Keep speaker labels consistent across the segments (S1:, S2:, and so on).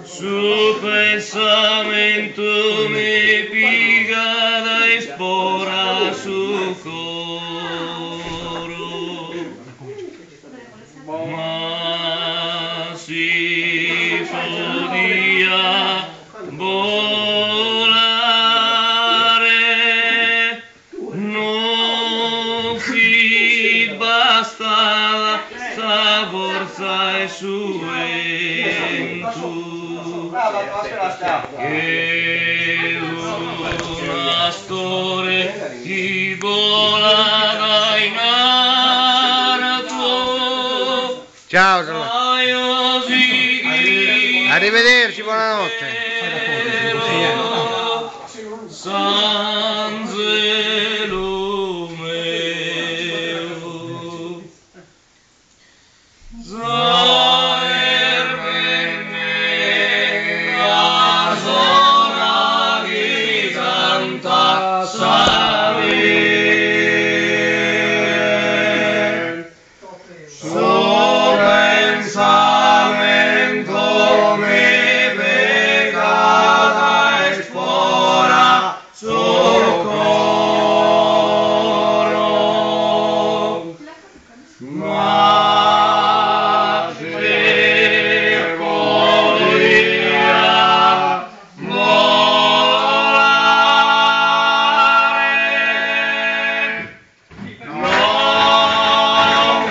S1: Su pensamento me piga da espora su coro, ma si podia volare, non si basta sta forza e suentu. Che una storia che vola in alto.
S2: Ciao, arrivederci, buonanotte.
S1: Sanzelo meo. Su pensamento me pecata espora su coro, ma se podia volare, non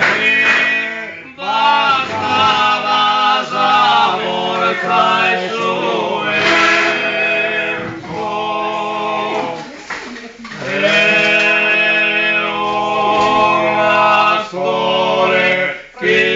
S1: mi bastava sa forza e suentu. È una storia che